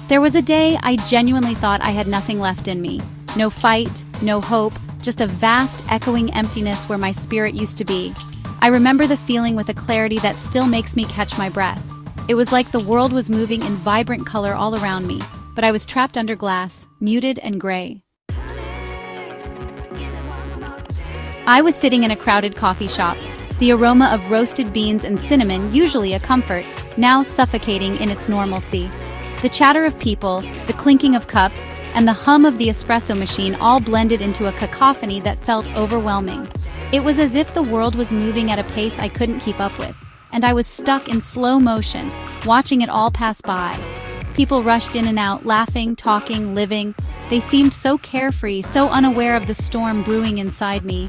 There was a day I genuinely thought I had nothing left in me. No fight, no hope, just a vast, echoing emptiness where my spirit used to be. I remember the feeling with a clarity that still makes me catch my breath. It was like the world was moving in vibrant color all around me, but I was trapped under glass, muted and gray. I was sitting in a crowded coffee shop, the aroma of roasted beans and cinnamon, usually a comfort, now suffocating in its normalcy. The chatter of people, the clinking of cups, and the hum of the espresso machine all blended into a cacophony that felt overwhelming. It was as if the world was moving at a pace I couldn't keep up with, and I was stuck in slow motion, watching it all pass by. People rushed in and out, laughing, talking, living. They seemed so carefree, so unaware of the storm brewing inside me.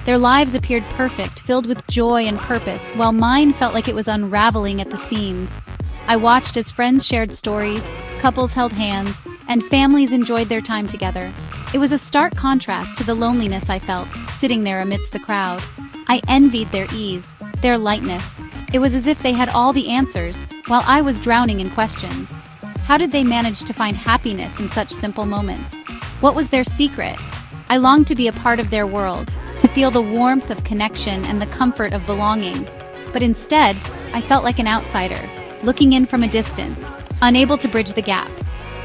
Their lives appeared perfect, filled with joy and purpose, while mine felt like it was unraveling at the seams. I watched as friends shared stories, couples held hands, and families enjoyed their time together. It was a stark contrast to the loneliness I felt, sitting there amidst the crowd. I envied their ease, their lightness. It was as if they had all the answers, while I was drowning in questions. How did they manage to find happiness in such simple moments? What was their secret? I longed to be a part of their world, to feel the warmth of connection and the comfort of belonging. But instead, I felt like an outsider, looking in from a distance, unable to bridge the gap.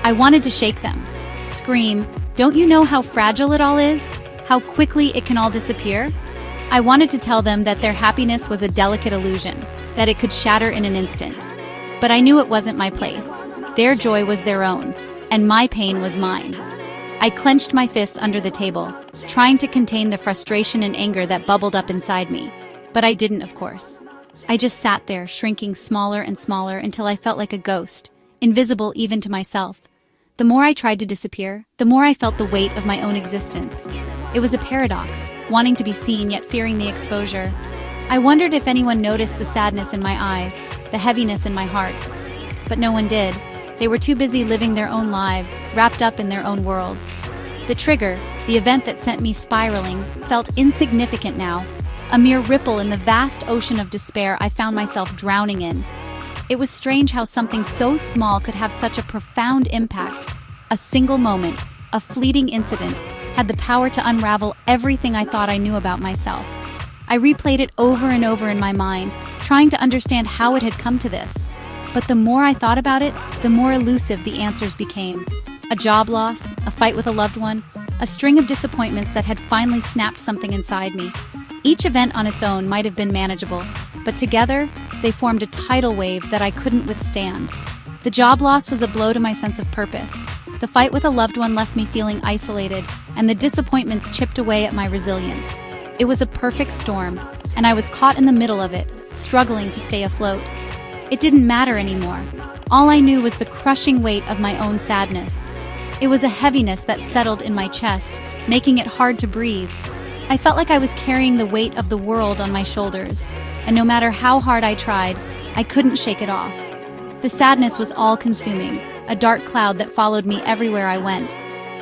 I wanted to shake them, scream, "Don't you know how fragile it all is? How quickly it can all disappear?" I wanted to tell them that their happiness was a delicate illusion, that it could shatter in an instant. But I knew it wasn't my place. Their joy was their own, and my pain was mine. I clenched my fists under the table, trying to contain the frustration and anger that bubbled up inside me. But I didn't, of course. I just sat there, shrinking smaller and smaller until I felt like a ghost, invisible even to myself. The more I tried to disappear, the more I felt the weight of my own existence. It was a paradox, wanting to be seen yet fearing the exposure. I wondered if anyone noticed the sadness in my eyes, the heaviness in my heart. But no one did. They were too busy living their own lives, wrapped up in their own worlds. The trigger, the event that sent me spiraling, felt insignificant now, a mere ripple in the vast ocean of despair I found myself drowning in. It was strange how something so small could have such a profound impact. A single moment, a fleeting incident, had the power to unravel everything I thought I knew about myself. I replayed it over and over in my mind, trying to understand how it had come to this. But the more I thought about it, the more elusive the answers became. A job loss, a fight with a loved one, a string of disappointments that had finally snapped something inside me. Each event on its own might have been manageable, but together, they formed a tidal wave that I couldn't withstand. The job loss was a blow to my sense of purpose. The fight with a loved one left me feeling isolated, and the disappointments chipped away at my resilience. It was a perfect storm, and I was caught in the middle of it, struggling to stay afloat. It didn't matter anymore. All I knew was the crushing weight of my own sadness. It was a heaviness that settled in my chest, making it hard to breathe. I felt like I was carrying the weight of the world on my shoulders, and no matter how hard I tried, I couldn't shake it off. The sadness was all-consuming, a dark cloud that followed me everywhere I went.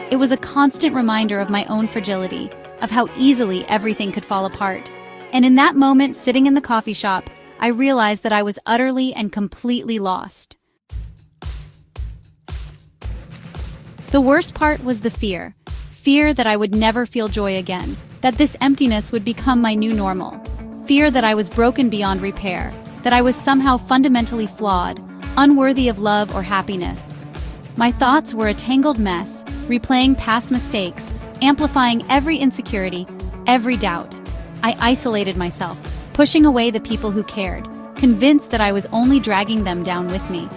It was a constant reminder of my own fragility, of how easily everything could fall apart. And in that moment, sitting in the coffee shop, I realized that I was utterly and completely lost. The worst part was the fear. Fear that I would never feel joy again, that this emptiness would become my new normal. Fear that I was broken beyond repair, that I was somehow fundamentally flawed, unworthy of love or happiness. My thoughts were a tangled mess, replaying past mistakes, amplifying every insecurity, every doubt. I isolated myself, pushing away the people who cared, convinced that I was only dragging them down with me.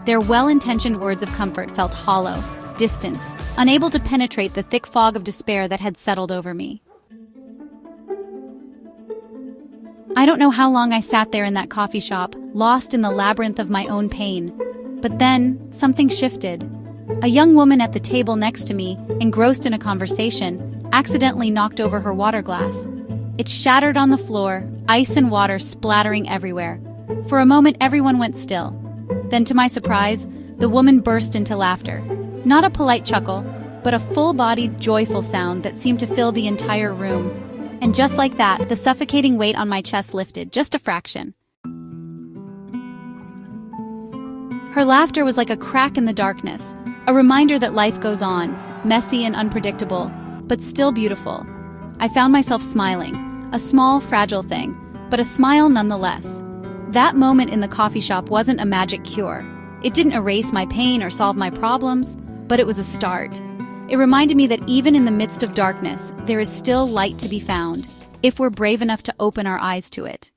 Their well-intentioned words of comfort felt hollow, distant, unable to penetrate the thick fog of despair that had settled over me. I don't know how long I sat there in that coffee shop, lost in the labyrinth of my own pain. But then, something shifted. A young woman at the table next to me, engrossed in a conversation, accidentally knocked over her water glass. It shattered on the floor, ice and water splattering everywhere. For a moment, everyone went still. Then, to my surprise, the woman burst into laughter. Not a polite chuckle, but a full-bodied, joyful sound that seemed to fill the entire room. And just like that, the suffocating weight on my chest lifted, just a fraction. Her laughter was like a crack in the darkness, a reminder that life goes on, messy and unpredictable, but still beautiful. I found myself smiling, a small, fragile thing, but a smile nonetheless. That moment in the coffee shop wasn't a magic cure. It didn't erase my pain or solve my problems, but it was a start. It reminded me that even in the midst of darkness, there is still light to be found, if we're brave enough to open our eyes to it.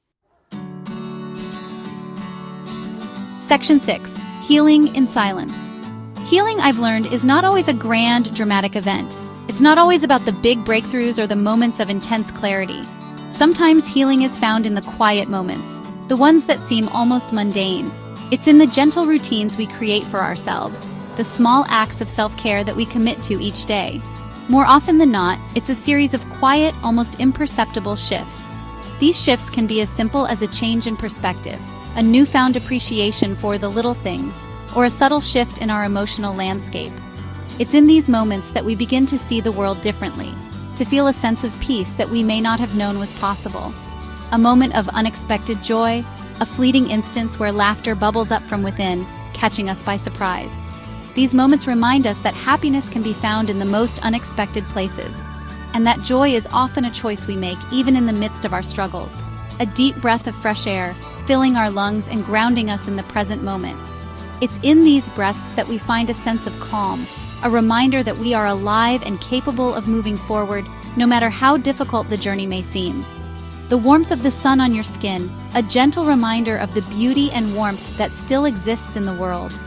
Section 6. Healing in silence. Healing, I've learned, is not always a grand, dramatic event. It's not always about the big breakthroughs or the moments of intense clarity. Sometimes healing is found in the quiet moments, the ones that seem almost mundane. It's in the gentle routines we create for ourselves, the small acts of self-care that we commit to each day. More often than not, it's a series of quiet, almost imperceptible shifts. These shifts can be as simple as a change in perspective, a newfound appreciation for the little things, or a subtle shift in our emotional landscape. It's in these moments that we begin to see the world differently, to feel a sense of peace that we may not have known was possible. A moment of unexpected joy, a fleeting instance where laughter bubbles up from within, catching us by surprise. These moments remind us that happiness can be found in the most unexpected places, and that joy is often a choice we make even in the midst of our struggles. A deep breath of fresh air, filling our lungs and grounding us in the present moment. It's in these breaths that we find a sense of calm, a reminder that we are alive and capable of moving forward, no matter how difficult the journey may seem. The warmth of the sun on your skin, a gentle reminder of the beauty and warmth that still exists in the world.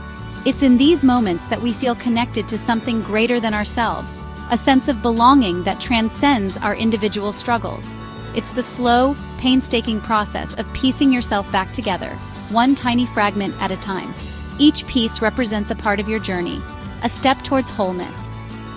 It's in these moments that we feel connected to something greater than ourselves, a sense of belonging that transcends our individual struggles. It's the slow, painstaking process of piecing yourself back together, one tiny fragment at a time. Each piece represents a part of your journey, a step towards wholeness.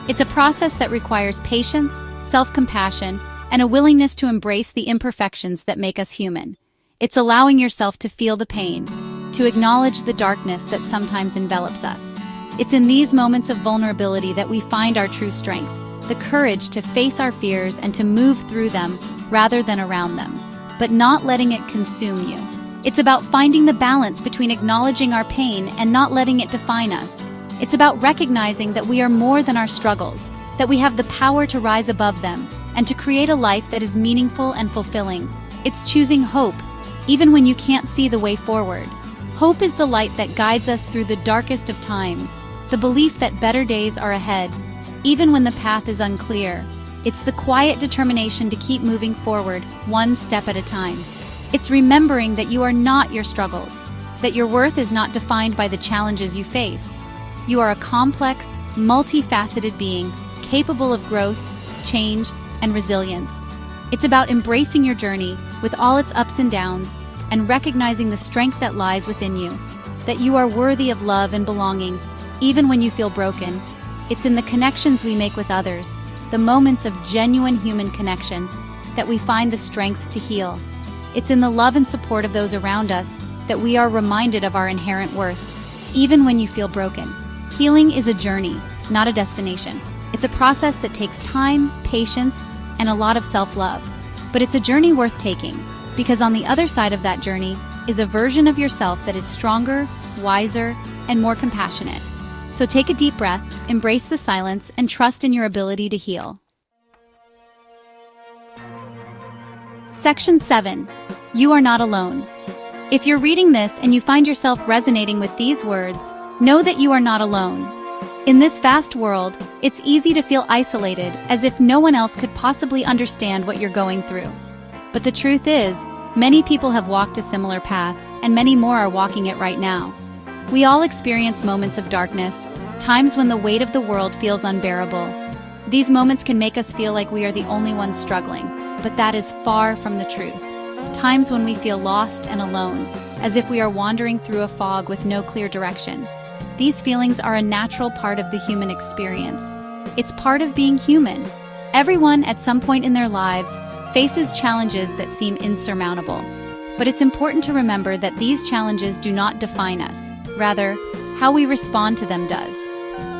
It's a process that requires patience, self-compassion, and a willingness to embrace the imperfections that make us human. It's allowing yourself to feel the pain, to acknowledge the darkness that sometimes envelops us. It's in these moments of vulnerability that we find our true strength, the courage to face our fears and to move through them rather than around them, but not letting it consume you. It's about finding the balance between acknowledging our pain and not letting it define us. It's about recognizing that we are more than our struggles, that we have the power to rise above them, and to create a life that is meaningful and fulfilling. It's choosing hope, even when you can't see the way forward. Hope is the light that guides us through the darkest of times, the belief that better days are ahead, even when the path is unclear. It's the quiet determination to keep moving forward, one step at a time. It's remembering that you are not your struggles, that your worth is not defined by the challenges you face. You are a complex, multifaceted being, capable of growth, change, and resilience. It's about embracing your journey with all its ups and downs and recognizing the strength that lies within you, that you are worthy of love and belonging, even when you feel broken. It's in the connections we make with others, the moments of genuine human connection, that we find the strength to heal. It's in the love and support of those around us that we are reminded of our inherent worth, even when you feel broken. Healing is a journey, not a destination. It's a process that takes time, patience, and a lot of self-love. But it's a journey worth taking, because on the other side of that journey is a version of yourself that is stronger, wiser, and more compassionate. So take a deep breath, embrace the silence, and trust in your ability to heal. Section 7. You are not alone. If you're reading this and you find yourself resonating with these words, know that you are not alone. In this vast world, it's easy to feel isolated, as if no one else could possibly understand what you're going through. But the truth is, many people have walked a similar path, and many more are walking it right now. We all experience moments of darkness, times when the weight of the world feels unbearable. These moments can make us feel like we are the only ones struggling, but that is far from the truth. Times when we feel lost and alone, as if we are wandering through a fog with no clear direction. These feelings are a natural part of the human experience. It's part of being human. Everyone, at some point in their lives, faces challenges that seem insurmountable. But it's important to remember that these challenges do not define us. Rather, how we respond to them does.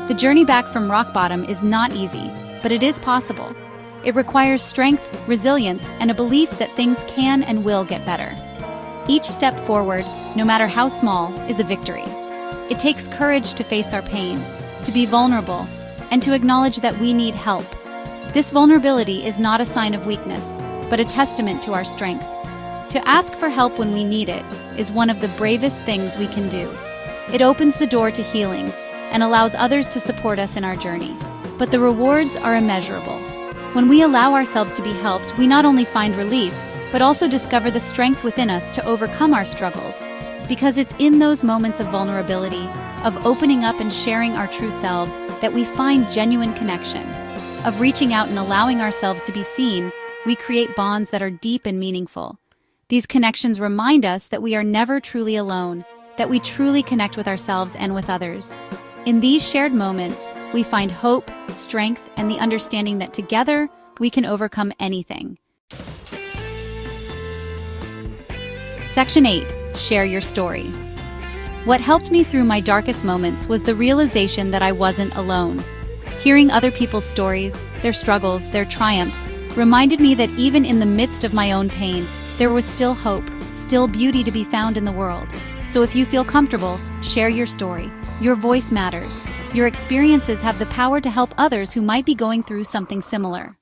The journey back from rock bottom is not easy, but it is possible. It requires strength, resilience, and a belief that things can and will get better. Each step forward, no matter how small, is a victory. It takes courage to face our pain, to be vulnerable, and to acknowledge that we need help. This vulnerability is not a sign of weakness, but a testament to our strength. To ask for help when we need it is one of the bravest things we can do. It opens the door to healing and allows others to support us in our journey. But the rewards are immeasurable. When we allow ourselves to be helped, we not only find relief, but also discover the strength within us to overcome our struggles. Because it's in those moments of vulnerability, of opening up and sharing our true selves, that we find genuine connection. Of reaching out and allowing ourselves to be seen, we create bonds that are deep and meaningful. These connections remind us that we are never truly alone, that we truly connect with ourselves and with others. In these shared moments, we find hope, strength, and the understanding that together, we can overcome anything. Section 8. Share your story. What helped me through my darkest moments was the realization that I wasn't alone. Hearing other people's stories, their struggles, their triumphs, reminded me that even in the midst of my own pain, there was still hope, still beauty to be found in the world. So if you feel comfortable, share your story. Your voice matters. Your experiences have the power to help others who might be going through something similar.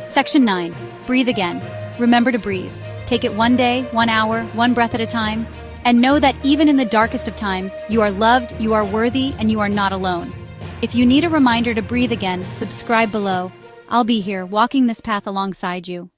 Section 9. Breathe again. Remember to breathe. Take it one day, 1 hour, one breath at a time. And know that even in the darkest of times, you are loved, you are worthy, and you are not alone. If you need a reminder to breathe again, subscribe below. I'll be here, walking this path alongside you.